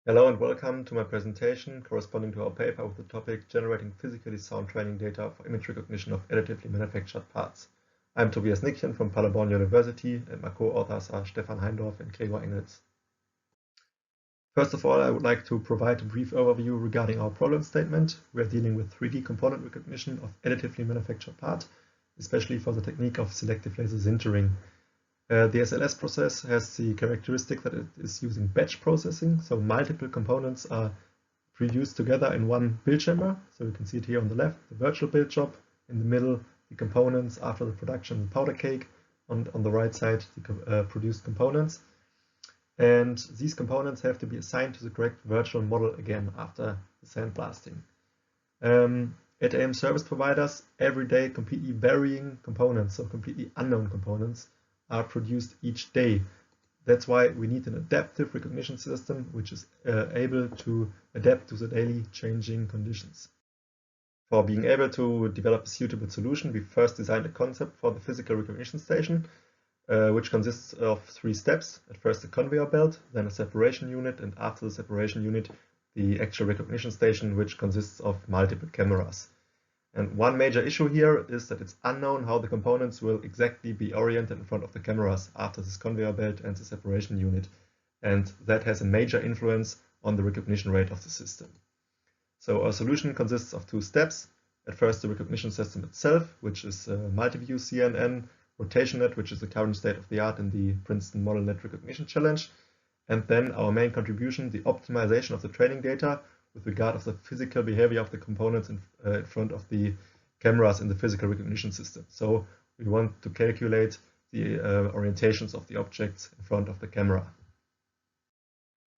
Hello and welcome to my presentation corresponding to our paper with the topic Generating Physically Sound Training Data for Image Recognition of Additively Manufactured Parts. I'm Tobias Nickchen from Paderborn University and my co-authors are Stefan Heindorf and Gregor Engels. First of all, I would like to provide a brief overview regarding our problem statement. We are dealing with 3D component recognition of additively manufactured parts, especially for the technique of selective laser sintering. The SLS process has the characteristic that it is using batch processing, so multiple components are produced together in one build chamber. So you can see it here on the left, the virtual build job, in the middle, the components after the production powder cake, and on the right side, the produced components. And these components have to be assigned to the correct virtual model again after the sandblasting. At AM service providers, every day completely varying components, so completely unknown components, are produced each day. That's why we need an adaptive recognition system which is able to adapt to the daily changing conditions. For being able to develop a suitable solution, we first designed a concept for the physical recognition station, which consists of 3 steps. At first a conveyor belt, then a separation unit, and after the separation unit, the actual recognition station, which consists of multiple cameras. And one major issue here is that it's unknown how the components will exactly be oriented in front of the cameras after this conveyor belt and the separation unit. And that has a major influence on the recognition rate of the system. So our solution consists of 2 steps. At first, the recognition system itself, which is a multi-view CNN, RotationNet, which is the current state of the art in the Princeton Model Net Recognition Challenge. And then our main contribution, the optimization of the training data with regard of the physical behavior of the components in front of the cameras in the physical recognition system. So we want to calculate the orientations of the objects in front of the camera.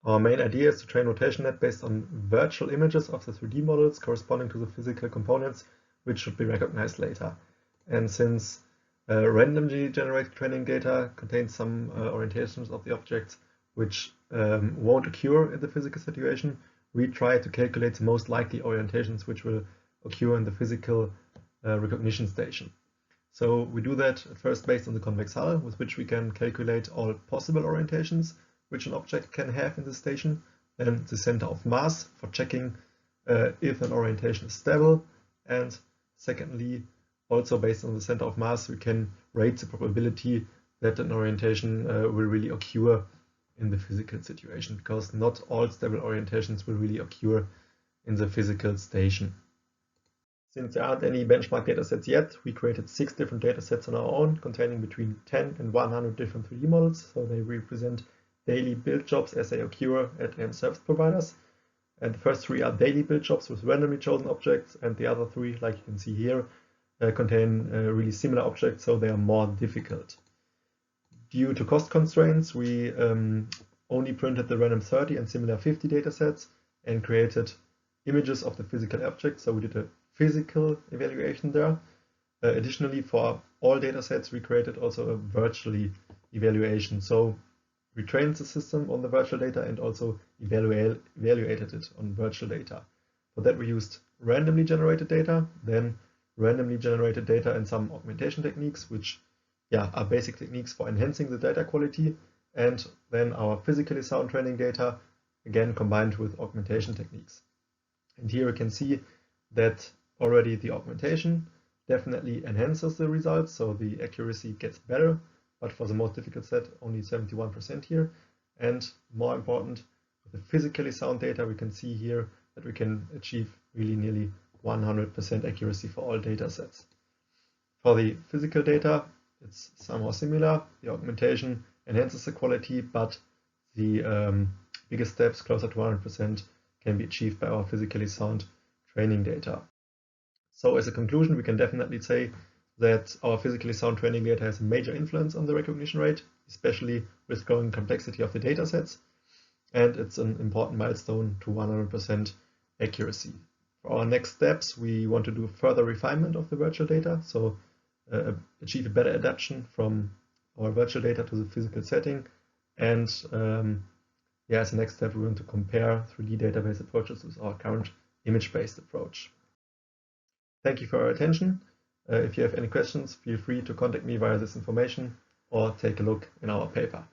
Our main idea is to train RotationNet based on virtual images of the 3D models corresponding to the physical components, which should be recognized later. And since randomly generated training data contains some orientations of the objects which won't occur in the physical situation, we try to calculate the most likely orientations which will occur in the physical recognition station. So we do that at first based on the convex hull, with which we can calculate all possible orientations which an object can have in the station, and the center of mass for checking if an orientation is stable, and secondly, also based on the center of mass, we can rate the probability that an orientation will really occur in the physical situation, because not all stable orientations will really occur in the physical station. Since there aren't any benchmark datasets yet, we created 6 different datasets on our own, containing between 10 and 100 different 3D models. So they represent daily build jobs as they occur at AM service providers. And the first 3 are daily build jobs with randomly chosen objects, and the other 3, like you can see here, contain really similar objects, so they are more difficult. Due to cost constraints, we only printed the random 30 and similar 50 datasets and created images of the physical objects. So we did a physical evaluation there. Additionally, for all datasets, we created also a virtually evaluation. So we trained the system on the virtual data and also evaluated it on virtual data. For that, we used randomly generated data, then randomly generated data and some augmentation techniques, which are basic techniques for enhancing the data quality, and then our physically sound training data, again combined with augmentation techniques. And here you can see that already the augmentation definitely enhances the results, so the accuracy gets better, but for the most difficult set, only 71% here. And more important, with the physically sound data, we can see here that we can achieve really nearly 100% accuracy for all data sets. For the physical data, it's somehow similar. The augmentation enhances the quality, but the biggest steps, closer to 100%, can be achieved by our physically sound training data. So as a conclusion, we can definitely say that our physically sound training data has a major influence on the recognition rate, especially with growing complexity of the data sets, and it's an important milestone to 100% accuracy. For our next steps, we want to do further refinement of the virtual data, so achieve a better adaptation from our virtual data to the physical setting. And as a next step, we want to compare 3D database approaches with our current image-based approach. Thank you for your attention. If you have any questions, feel free to contact me via this information or take a look in our paper.